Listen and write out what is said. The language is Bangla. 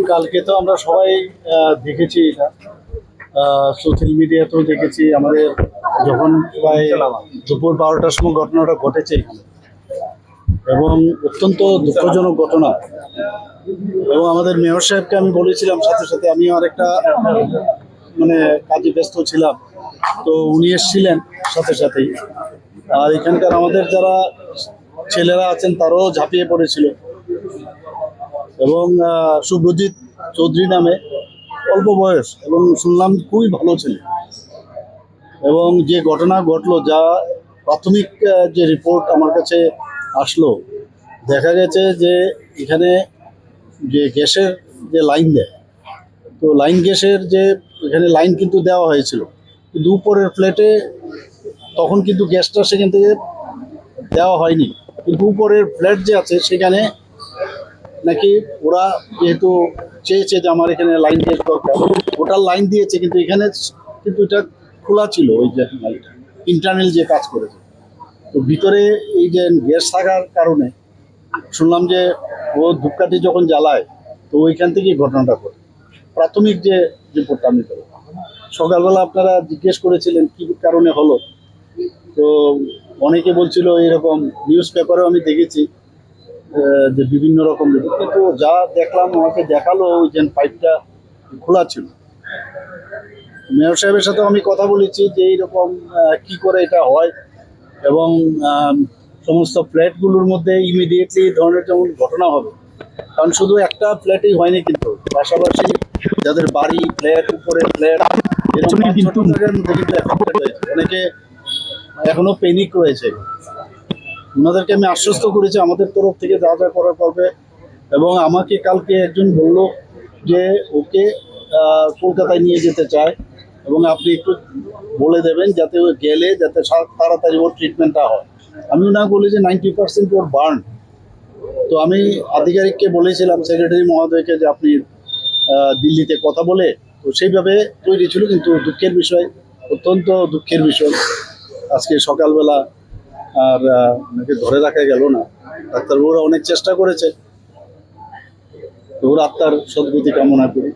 কালকে তো আমরা সবাই দেখেছি এটা, সোশ্যাল মিডিয়াতেও দেখেছি। আমাদের যখন প্রায় দুপুর 12টার সময় ঘটনাটা ঘটেছে এখানে, এবং অত্যন্ত দুঃখজনক ঘটনা। এবং আমাদের মেয়র সাহেবকে আমি বলেছিলাম, সাথে সাথে আমি আরেকটা মানে কাজে ব্যস্ত ছিলাম, তো উনি এসেছিলেন সাথে সাথেই। আর এখানকার আমাদের যারা ছেলেরা আছেন তারাও ঝাঁপিয়ে পড়েছিল। এবং শুভ্রজিৎ চৌধুরী নামে, অল্প বয়স, এবং শুনলাম খুবই ভালো ছেলে। এবং যে ঘটনা ঘটলো, যা প্রাথমিক যে রিপোর্ট আমার কাছে আসলো, দেখা গেছে যে এখানে যে গ্যাসের যে লাইন দেয়, তো লাইন গ্যাসের যে এখানে লাইন কিন্তু দেওয়া হয়েছিল, কিন্তু উপরের ফ্ল্যাটে তখন কিন্তু গ্যাসটা সেখান থেকে দেওয়া হয়নি। কিন্তু উপরের ফ্ল্যাট যে আছে সেখানে নাকি ওরা যেহেতু চেয়েছে যে আমার এখানে লাইন গ্যাস দরকার, ওটার লাইন দিয়েছে, কিন্তু এখানে কিন্তু এটা খোলা ছিল। ওই যে লাইনটা ইন্টারনাল যে কাজ করেছে, তো ভিতরে এই যে গ্যাস থাকার কারণে শুনলাম যে ও ধূপকাঠি যখন জ্বালায়, তো ওইখান থেকেই ঘটনাটা ঘটে। প্রাথমিক যে রিপোর্টটা আমি পেলাম, সকালবেলা আপনারা জিজ্ঞেস করেছিলেন কী কারণে হলো, তো অনেকে বলছিল এরকম, নিউজ পেপারেও আমি দেখেছি যে বিভিন্ন রকম, কিন্তু যা দেখলাম, আমাকে দেখালো ওই যে পাইপটা খোলা ছিল। মেয়র সাহেবের সাথেও আমি কথা বলেছি যে এইরকম কি করে এটা হয়, এবং সমস্ত ফ্ল্যাটগুলোর মধ্যে ইমিডিয়েটলি এই ধরনের যেমন ঘটনা হবে, কারণ শুধু একটা ফ্ল্যাটেই হয়নি, কিন্তু পাশাপাশি যাদের বাড়ি, ফ্ল্যাট, উপরে ফ্ল্যাট, এরকম ছোট জায়গার মধ্যে কিন্তু এফেক্টেড হয়েছে। অনেকে এখনো পেনিক রয়েছে। ওনাদেরকে আমি আশ্বস্ত করেছি আমাদের তরফ থেকে যা যা করার করবে। এবং আমাকে কালকে একজন বলল যে ওকে কলকাতায় নিয়ে যেতে চায়, এবং আপনি একটু বলে দেবেন যাতে ও গেলে যাতে তাড়াতাড়ি ওর ট্রিটমেন্টটা হয়। আমি ওনাকে বলি যে 90% ওর বার্ন। তো আমি আধিকারিককে বলেছিলাম, সেক্রেটারি মহোদয়কে, যে আপনি দিল্লিতে কথা বলে, তো সেইভাবে তৈরি ছিল। কিন্তু দুঃখের বিষয়, অত্যন্ত দুঃখের বিষয়, আজকে সকালবেলা আর ওনাকে ধরে রাখা গেল না। ডাক্তারবাবুরা অনেক চেষ্টা করেছে, তো ওর আত্মার সদ্গতি কামনা করি।